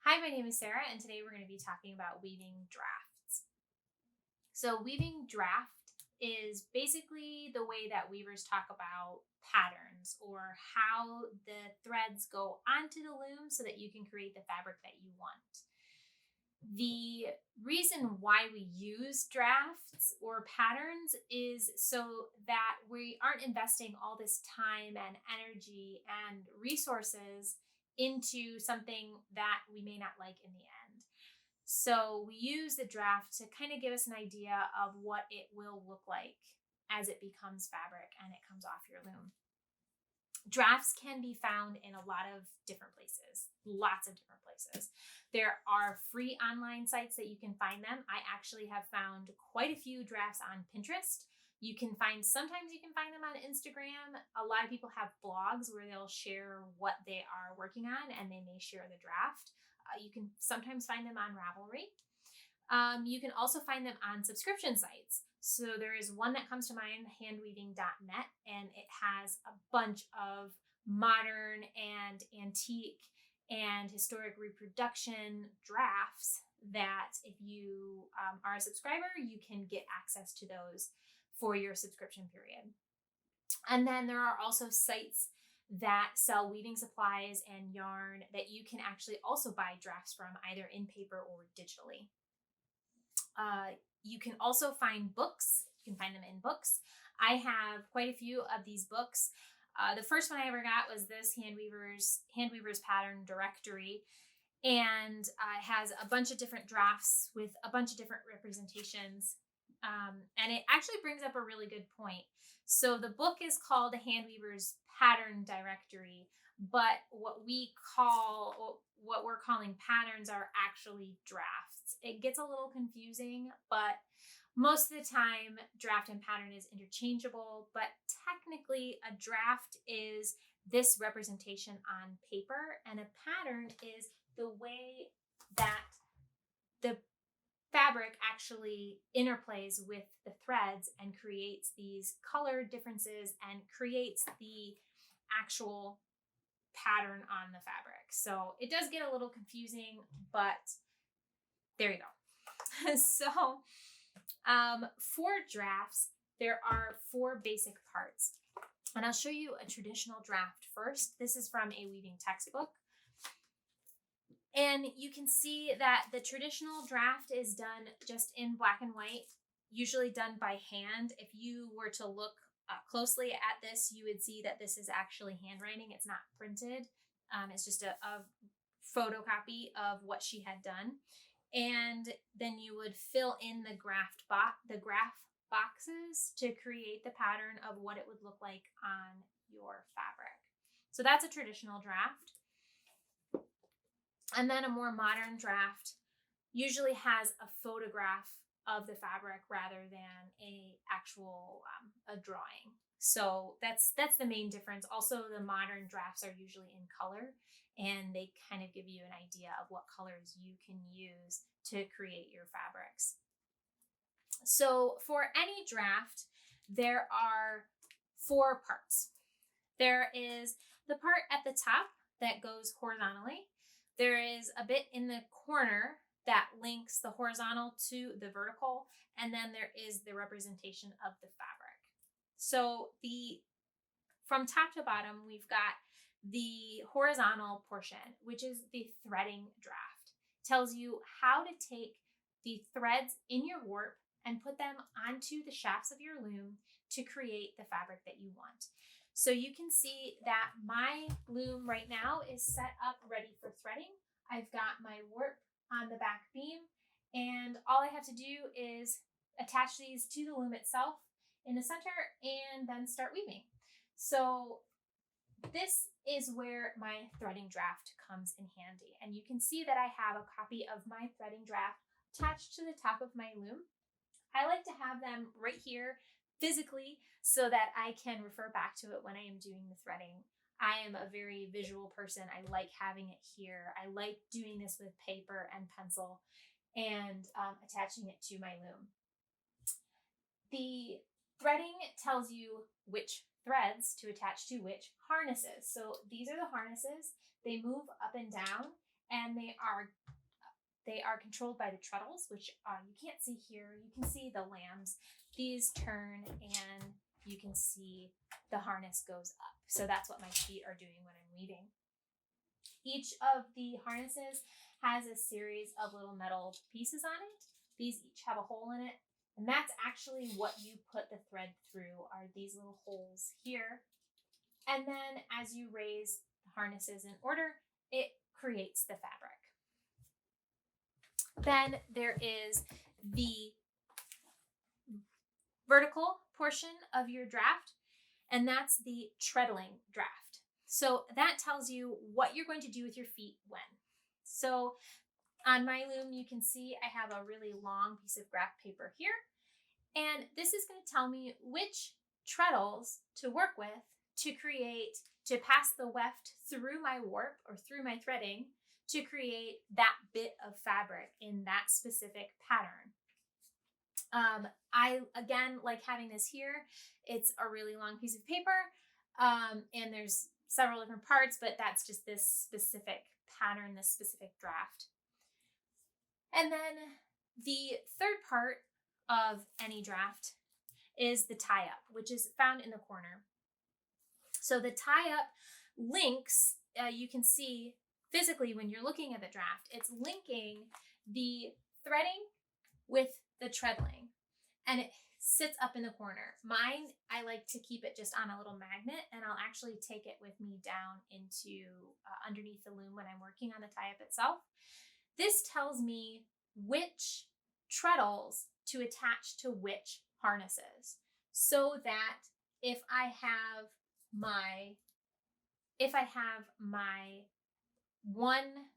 Hi, my name is Sarah, and today we're going to be talking about weaving drafts. So, weaving draft is basically the way that weavers talk about patterns or how the threads go onto the loom so that you can create the fabric that you want. The reason why we use drafts or patterns is so that we aren't investing all this time and energy and resources into something that we may not like in the end. So we use the draft to kind of give us an idea of what it will look like as it becomes fabric and it comes off your loom. Drafts can be found in a lot of different places, lots of different places. There are free online sites that you can find them. I actually have found quite a few drafts on Pinterest. Sometimes you can find them on Instagram. A lot of people have blogs where they'll share what they are working on and they may share the draft. You can sometimes find them on Ravelry. You can also find them on subscription sites. So there is one that comes to mind, handweaving.net, and it has a bunch of modern and antique and historic reproduction drafts that if you are a subscriber, you can get access to those for your subscription period. And then there are also sites that sell weaving supplies and yarn that you can actually also buy drafts from either in paper or digitally. You can also find books. You can find them in books. I have quite a few of these books. The first one I ever got was this Handweaver's Pattern Directory, and it has a bunch of different drafts with a bunch of different representations. And it actually brings up a really good point. So the book is called Handweaver's Pattern Directory, but what we're calling patterns are actually drafts. It gets a little confusing, but most of the time draft and pattern is interchangeable, but technically a draft is this representation on paper and a pattern is the way that the fabric actually interplays with the threads and creates these color differences and creates the actual pattern on the fabric. So it does get a little confusing, but there you go. So for drafts, there are 4 basic parts. And I'll show you a traditional draft first. This is from a weaving textbook. And you can see that the traditional draft is done just in black and white, usually done by hand. If you were to look closely at this, you would see that this is actually handwriting. It's not printed. It's just a photocopy of what she had done. And then you would fill in the graph boxes to create the pattern of what it would look like on your fabric. So that's a traditional draft. And then a more modern draft usually has a photograph of the fabric rather than a drawing. So that's the main difference. Also, the modern drafts are usually in color, and they kind of give you an idea of what colors you can use to create your fabrics. So for any draft, there are 4 parts. There is the part at the top that goes horizontally. There is a bit in the corner that links the horizontal to the vertical, and then there is the representation of the fabric. So from top to bottom, we've got the horizontal portion, which is the threading draft. It tells you how to take the threads in your warp and put them onto the shafts of your loom to create the fabric that you want. So you can see that my loom right now is set up ready for threading. I've got my warp on the back beam, and all I have to do is attach these to the loom itself in the center and then start weaving. So this is where my threading draft comes in handy. And you can see that I have a copy of my threading draft attached to the top of my loom. I like to have them right here physically so that I can refer back to it when I am doing the threading. I am a very visual person. I like having it here. I like doing this with paper and pencil and attaching it to my loom. The threading tells you which threads to attach to which harnesses. So these are the harnesses. They move up and down, and they are controlled by the treadles, which you can't see here. You can see the lambs. These turn, and you can see the harness goes up. So that's what my feet are doing when I'm weaving. Each of the harnesses has a series of little metal pieces on it. These each have a hole in it, and that's actually what you put the thread through, are these little holes here. And then as you raise the harnesses in order, it creates the fabric. Then there is the vertical portion of your draft, and that's the treadling draft. So that tells you what you're going to do with your feet when. So on my loom, you can see I have a really long piece of graph paper here, and this is going to tell me which treadles to work with to pass the weft through my warp or through my threading to create that bit of fabric in that specific pattern. I, again, like having this here. It's a really long piece of paper, and there's several different parts, but that's just this specific pattern, this specific draft. And then the third part of any draft is the tie-up, which is found in the corner. So the tie-up links, you can see physically when you're looking at the draft, it's linking the threading with the treadling, and it sits up in the corner. Mine, I like to keep it just on a little magnet, and I'll actually take it with me down into underneath the loom when I'm working on the tie-up itself. This tells me which treadles to attach to which harnesses, so that if I have my one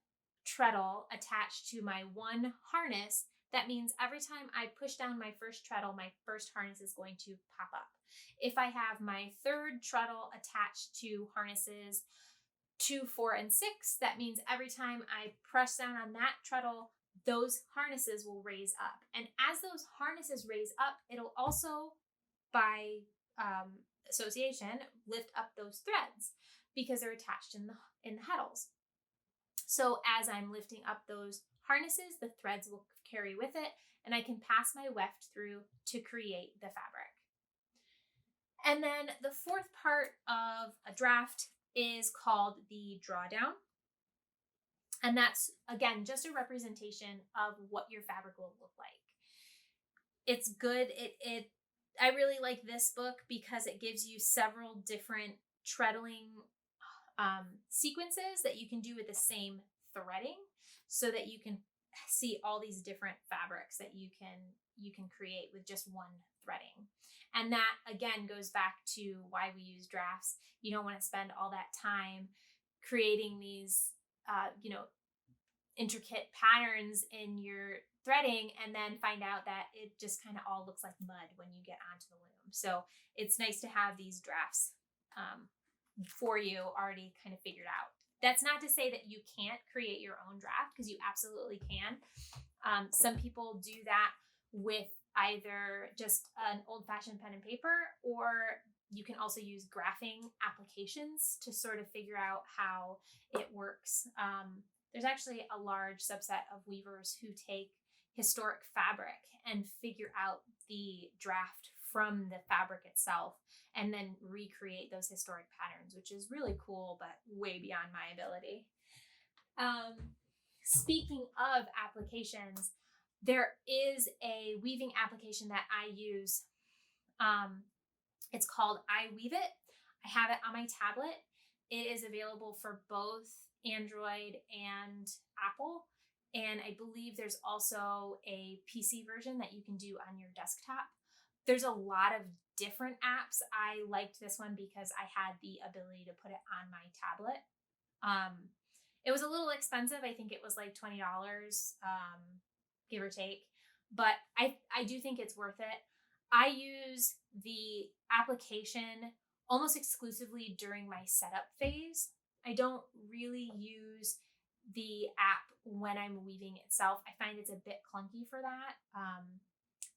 treadle attached to my one harness, that means every time I push down my first treadle, my first harness is going to pop up. If I have my third treadle attached to harnesses 2, 4, and 6, that means every time I press down on that treadle, those harnesses will raise up. And as those harnesses raise up, it'll also, by association, lift up those threads because they're attached in the heddles. So as I'm lifting up those harnesses, the threads will carry with it, and I can pass my weft through to create the fabric. And then the fourth part of a draft is called the drawdown. And that's, again, just a representation of what your fabric will look like. It's good. I really like this book because it gives you several different treadling sequences that you can do with the same threading, so that you can see all these different fabrics that you can create with just one threading. And that, again, goes back to why we use drafts. You don't want to spend all that time creating these intricate patterns in your threading and then find out that it just kind of all looks like mud when you get onto the loom. So it's nice to have these drafts for you already kind of figured out. That's not to say that you can't create your own draft, because you absolutely can. Some people do that with either just an old-fashioned pen and paper, or you can also use graphing applications to sort of figure out how it works. There's actually a large subset of weavers who take historic fabric and figure out the draft from the fabric itself and then recreate those historic patterns, which is really cool, but way beyond my ability. Speaking of applications, there is a weaving application that I use. It's called iWeaveit. I have it on my tablet. It is available for both Android and Apple. And I believe there's also a PC version that you can do on your desktop. There's a lot of different apps. I liked this one because I had the ability to put it on my tablet. It was a little expensive. I think it was like $20, give or take. But I do think it's worth it. I use the application almost exclusively during my setup phase. I don't really use the app when I'm weaving itself. I find it's a bit clunky for that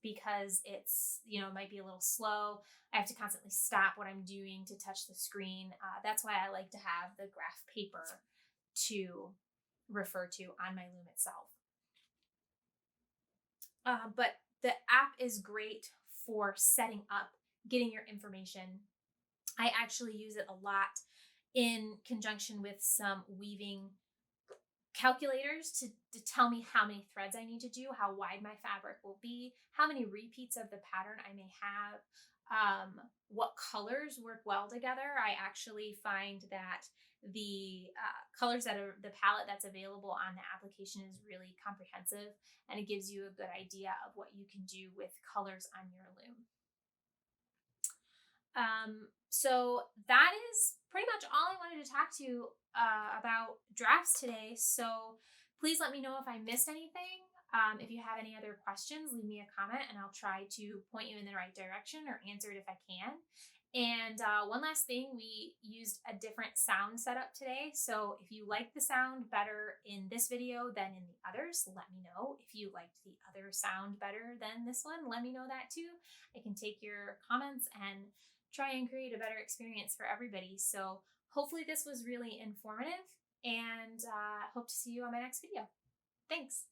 because it's, it might be a little slow. I have to constantly stop what I'm doing to touch the screen. That's why I like to have the graph paper to refer to on my loom itself. But the app is great for setting up, getting your information. I actually use it a lot in conjunction with some weaving calculators to tell me how many threads I need to do, how wide my fabric will be, how many repeats of the pattern I may have, what colors work well together. I actually find that the colors that are the palette that's available on the application is really comprehensive, and it gives you a good idea of what you can do with colors on your loom. So that is pretty much all I wanted to talk to you about drafts today. So please let me know if I missed anything. If you have any other questions, leave me a comment and I'll try to point you in the right direction or answer it if I can. And one last thing, we used a different sound setup today. So if you like the sound better in this video than in the others, let me know. If you liked the other sound better than this one, let me know that too. I can take your comments and try and create a better experience for everybody. So hopefully this was really informative, and hope to see you on my next video. Thanks.